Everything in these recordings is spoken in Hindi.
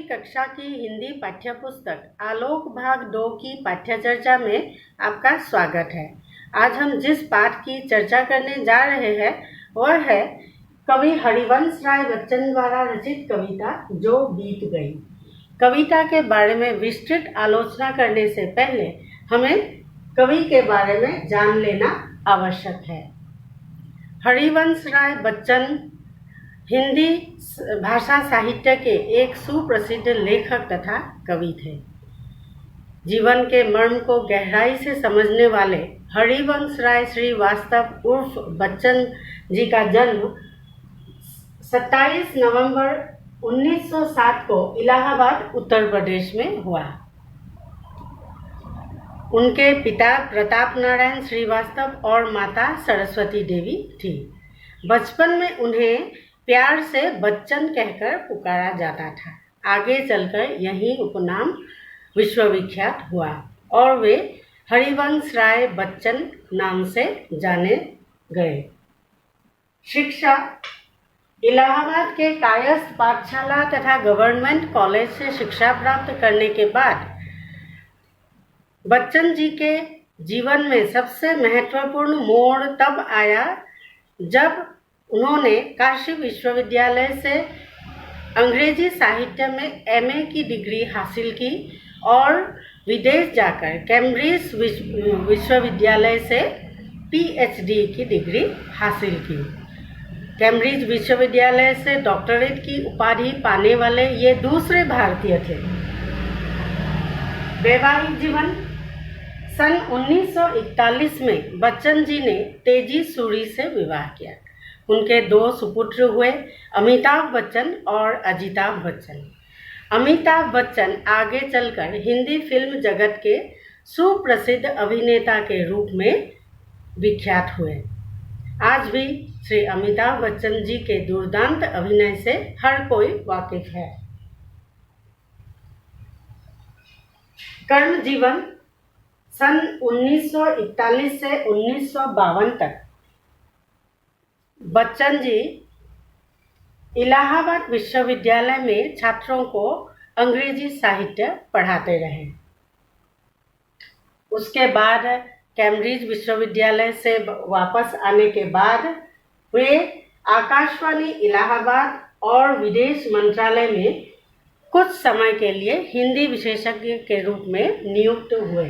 कक्षा की हिंदी पाठ्यपुस्तक आलोक भाग 2 की पाठ्यचर्चा में आपका स्वागत है। आज हम जिस पाठ की चर्चा करने जा रहे हैं वह है कवि हरिवंश राय बच्चन द्वारा रचित कविता जो बीत गई। कविता के बारे में विस्तृत आलोचना करने से पहले हमें कवि के बारे में जान लेना आवश्यक है। हरिवंश राय बच्चन हिंदी भाषा साहित्य के एक सुप्रसिद्ध लेखक तथा कवि थे। जीवन के मर्म को गहराई से समझने वाले हरिवंश राय श्रीवास्तव उर्फ बच्चन जी का जन्म 27 नवंबर 1907 को इलाहाबाद उत्तर प्रदेश में हुआ। उनके पिता प्रताप नारायण श्रीवास्तव और माता सरस्वती देवी थी। बचपन में उन्हें प्यार से बच्चन कहकर पुकारा जाता था। आगे चलकर यही उपनाम विश्वविख्यात हुआ और वे हरिवंश राय बच्चन नाम से जाने गए। शिक्षा इलाहाबाद के कायस्थ पाठशाला तथा गवर्नमेंट कॉलेज से शिक्षा प्राप्त करने के बाद बच्चन जी के जीवन में सबसे महत्वपूर्ण मोड़ तब आया जब उन्होंने काशी विश्वविद्यालय से अंग्रेजी साहित्य में एमए की डिग्री हासिल की और विदेश जाकर कैम्ब्रिज विश्वविद्यालय से पीएचडी की डिग्री हासिल की। कैम्ब्रिज विश्वविद्यालय से डॉक्टरेट की उपाधि पाने वाले ये दूसरे भारतीय थे। वैवाहिक जीवन सन 1941 में बच्चन जी ने तेजी सूरी से विवाह किया। उनके 2 सुपुत्र हुए, अमिताभ बच्चन और अजिताभ बच्चन। अमिताभ बच्चन आगे चलकर हिंदी फिल्म जगत के सुप्रसिद्ध अभिनेता के रूप में विख्यात हुए। आज भी श्री अमिताभ बच्चन जी के दुर्दांत अभिनय से हर कोई वाकिफ है। कर्म जीवन सन 1941 से 1952 तक बच्चन जी इलाहाबाद विश्वविद्यालय में छात्रों को अंग्रेजी साहित्य पढ़ाते रहे। उसके बाद कैम्ब्रिज विश्वविद्यालय से वापस आने के बाद वे आकाशवाणी इलाहाबाद और विदेश मंत्रालय में कुछ समय के लिए हिंदी विशेषज्ञ के रूप में नियुक्त हुए।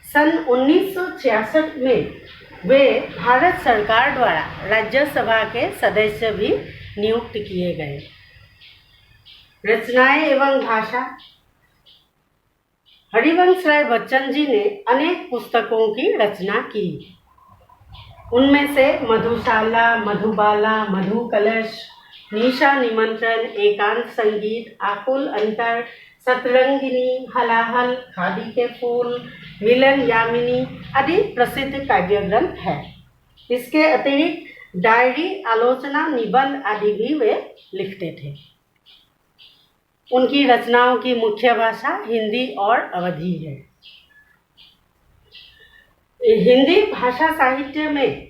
सन 1966 में वे भारत सरकार द्वारा राज्यसभा के सदस्य भी नियुक्त किए गए। रचनाएं एवं भाषा हरिवंश राय बच्चन जी ने अनेक पुस्तकों की रचना की। उनमें से मधुशाला, मधुबाला, मधु कलश, निशा निमंत्रण, एकांत संगीत, आकुल अंतर, सतरंगिनी, हलाहल, खादी के फूल, मिलन यामिनी आदि प्रसिद्ध काव्य ग्रंथ है। इसके अतिरिक्त डायरी, आलोचना, निबंध आदि भी वे लिखते थे। उनकी रचनाओं की मुख्य भाषा हिंदी और अवधी है। हिंदी भाषा साहित्य में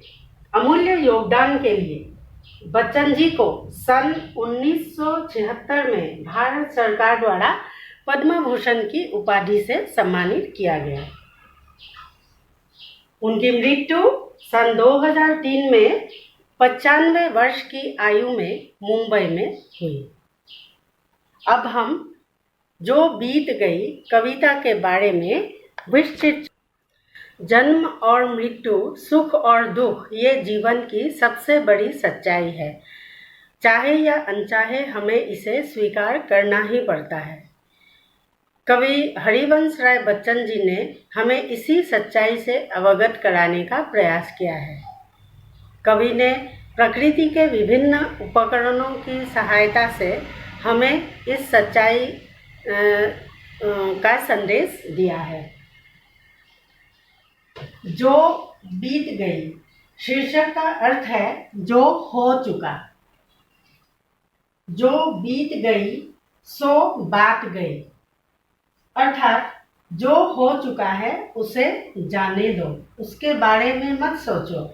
अमूल्य योगदान के लिए बच्चन जी को सन 1976 में भारत सरकार द्वारा पद्म भूषण की उपाधि से सम्मानित किया गया। उनकी मृत्यु सन 2003 में 95 वर्ष की आयु में मुंबई में हुई। अब हम जो बीत गई कविता के बारे में विस्तृत जन्म और मृत्यु, सुख और दुख ये जीवन की सबसे बड़ी सच्चाई है। चाहे या अनचाहे हमें इसे स्वीकार करना ही पड़ता है। कवि हरिवंश राय बच्चन जी ने हमें इसी सच्चाई से अवगत कराने का प्रयास किया है। कवि ने प्रकृति के विभिन्न उपकरणों की सहायता से हमें इस सच्चाई का संदेश दिया है। जो बीत गई शीर्षक का अर्थ है जो हो चुका। जो बीत गई सो बात गई, अर्थात जो हो चुका है उसे जाने दो, उसके बारे में मत सोचो।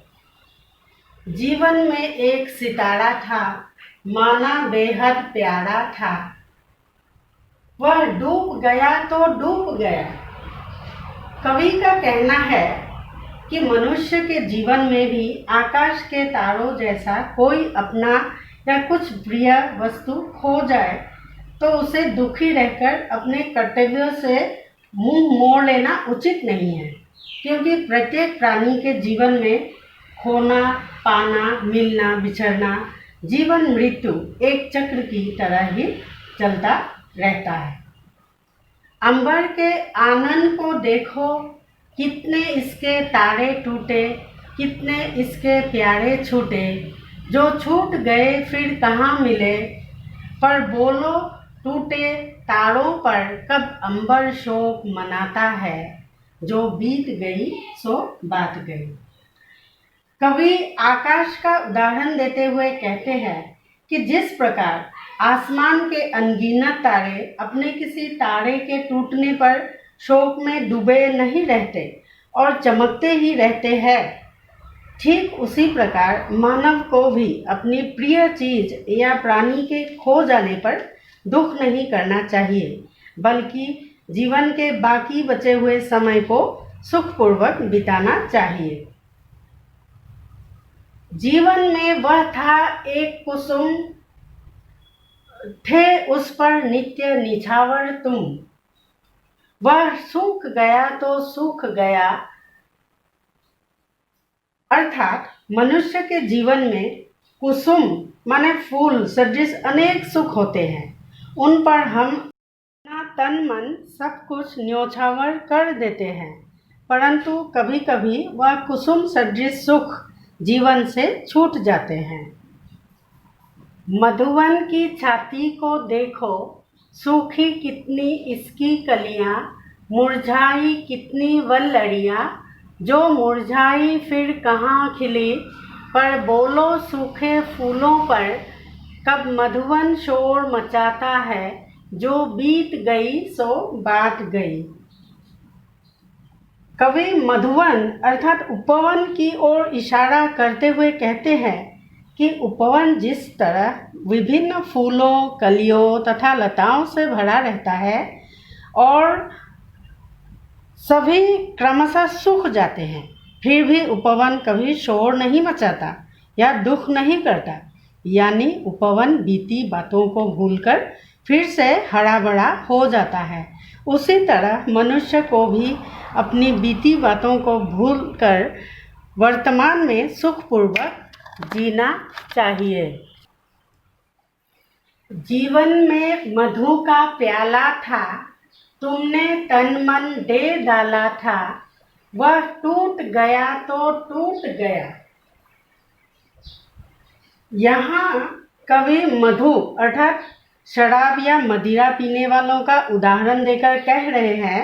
जीवन में एक सितारा था, माना बेहद प्यारा था, वह डूब गया तो डूब गया। कवि का कहना है कि मनुष्य के जीवन में भी आकाश के तारों जैसा कोई अपना या कुछ प्रिय वस्तु खो जाए तो उसे दुखी रहकर अपने कर्तव्यों से मुंह मोड़ लेना उचित नहीं है, क्योंकि प्रत्येक प्राणी के जीवन में खोना, पाना, मिलना, बिछड़ना, जीवन मृत्यु एक चक्र की तरह ही चलता रहता है। अंबर के आनंद को देखो, कितने इसके तारे टूटे, कितने इसके प्यारे छूटे, जो छूट गए फिर कहाँ मिले। पर बोलो टूटे तारों पर कब अंबर शोक मनाता है, जो बीत गई सो बात गई। कवि आकाश का उदाहरण देते हुए कहते हैं कि जिस प्रकार आसमान के अनगिनत तारे अपने किसी तारे के टूटने पर शोक में डूबे नहीं रहते और चमकते ही रहते हैं, ठीक उसी प्रकार मानव को भी अपनी प्रिय चीज या प्राणी के खो जाने पर दुख नहीं करना चाहिए, बल्कि जीवन के बाकी बचे हुए समय को सुखपूर्वक बिताना चाहिए। जीवन में वह था एक कुसुम, थे उस पर नित्य निछावर तुम। वह सूख गया तो सूख गया। अर्थात मनुष्य के जीवन में कुसुम माने फूल सदृश अनेक सुख होते हैं। उन पर हम अपना तन मन सब कुछ न्योछावर कर देते हैं, परंतु कभी कभी वह कुसुम सदृश सुख जीवन से छूट जाते हैं। मधुवन की छाती को देखो, सूखी कितनी इसकी कलियां, मुरझाई कितनी वल्लड़ियां, जो मुरझाई फिर कहाँ खिली। पर बोलो सूखे फूलों पर कब मधुवन शोर मचाता है, जो बीत गई सो बात गई। कवि मधुवन अर्थात उपवन की ओर इशारा करते हुए कहते हैं कि उपवन जिस तरह विभिन्न फूलों, कलियों तथा लताओं से भरा रहता है और सभी क्रमशः सूख जाते हैं, फिर भी उपवन कभी शोर नहीं मचाता या दुख नहीं करता, यानी उपवन बीती बातों को भूलकर फिर से हरा भरा हो जाता है। उसी तरह मनुष्य को भी अपनी बीती बातों को भूलकर वर्तमान में सुखपूर्वक जीना चाहिए। जीवन में मधु का प्याला था, तुमने तन मन दे डाला था, वह टूट गया तो टूट गया। यहाँ कवि मधु अर्थात शराब या मदिरा पीने वालों का उदाहरण देकर कह रहे हैं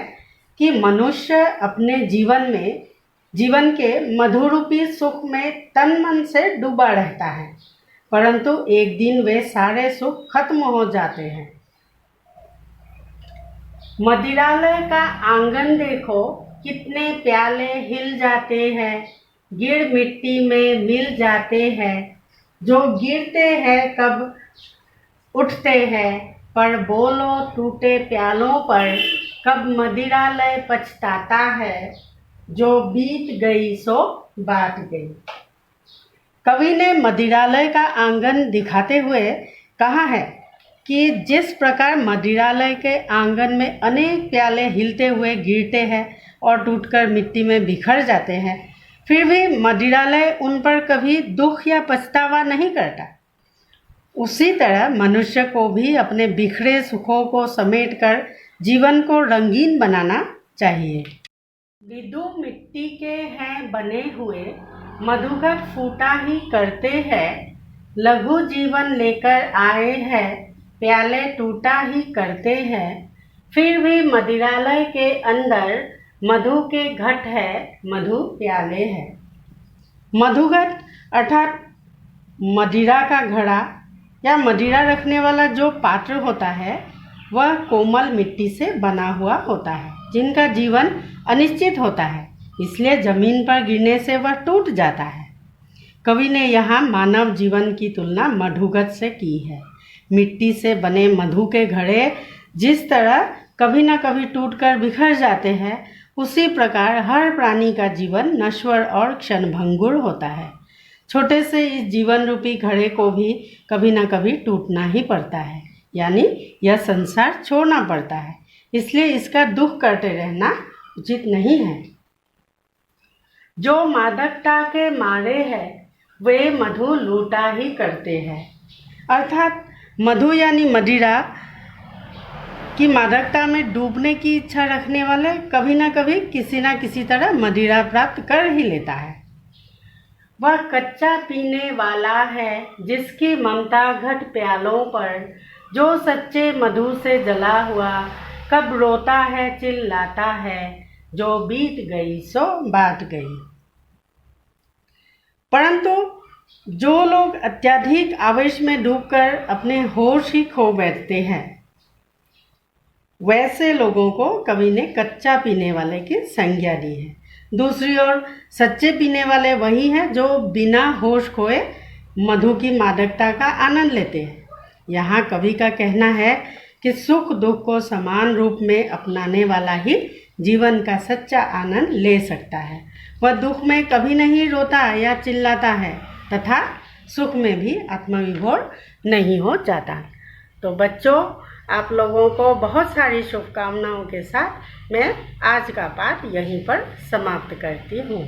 कि मनुष्य अपने जीवन के मधुरूपी सुख में तन मन से डूबा रहता है, परंतु एक दिन वे सारे सुख खत्म हो जाते हैं। मदिरालय का आंगन देखो, कितने प्याले हिल जाते हैं, गिर मिट्टी में मिल जाते हैं, जो गिरते हैं कब उठते हैं। पर बोलो टूटे प्यालों पर कब मदिरालय पछताता है, जो बीत गई सो बात गई। कवि ने मदिरालय का आंगन दिखाते हुए कहा है कि जिस प्रकार मदिरालय के आंगन में अनेक प्याले हिलते हुए गिरते हैं और टूटकर मिट्टी में बिखर जाते हैं, फिर भी मदिरालय उन पर कभी दुख या पछतावा नहीं करता, उसी तरह मनुष्य को भी अपने बिखरे सुखों को समेटकर जीवन को रंगीन बनाना चाहिए। विदु मिट्टी के हैं बने हुए, मधुकर फूटा ही करते हैं, लघु जीवन लेकर आए हैं, प्याले टूटा ही करते हैं। फिर भी मदिरालय के अंदर मधु के घट है, मधु प्याले है। मधुघट अर्थात मदिरा का घड़ा या मदिरा रखने वाला जो पात्र होता है, वह कोमल मिट्टी से बना हुआ होता है, जिनका जीवन अनिश्चित होता है, इसलिए जमीन पर गिरने से वह टूट जाता है। कवि ने यहाँ मानव जीवन की तुलना मधुघट से की है। मिट्टी से बने मधु के घड़े जिस तरह कभी ना कभी टूटकर बिखर जाते हैं, उसी प्रकार हर प्राणी का जीवन नश्वर और क्षणभंगुर होता है। छोटे से इस जीवन रूपी घड़े को भी कभी ना कभी टूटना ही पड़ता है, यानी यह संसार छोड़ना पड़ता है। इसलिए इसका दुख करते रहना उचित नहीं है। जो मादकता के मारे हैं वे मधु लूटा ही करते हैं। अर्थात मधु यानी मदिरा की मादकता में डूबने की इच्छा रखने वाले कभी ना कभी किसी ना किसी तरह मदिरा प्राप्त कर ही लेता है। वह कच्चा पीने वाला है जिसकी ममता घट प्यालों पर, जो सच्चे मधु से जला हुआ कब रोता है चिल्लाता है, जो बीत गई सो बात गई। परंतु जो लोग अत्यधिक आवेश में डूबकर अपने होश ही खो बैठते हैं, वैसे लोगों को कवि ने कच्चा पीने वाले की संज्ञा दी है। दूसरी ओर सच्चे पीने वाले वही हैं जो बिना होश खोए मधु की मादकता का आनंद लेते हैं। यहाँ कवि का कहना है कि सुख दुख को समान रूप में अपनाने वाला ही जीवन का सच्चा आनंद ले सकता है। वह दुख में कभी नहीं रोता या चिल्लाता है तथा सुख में भी आत्मविभोर नहीं हो जाता। तो बच्चों, आप लोगों को बहुत सारी शुभकामनाओं के साथ मैं आज का पाठ यहीं पर समाप्त करती हूँ।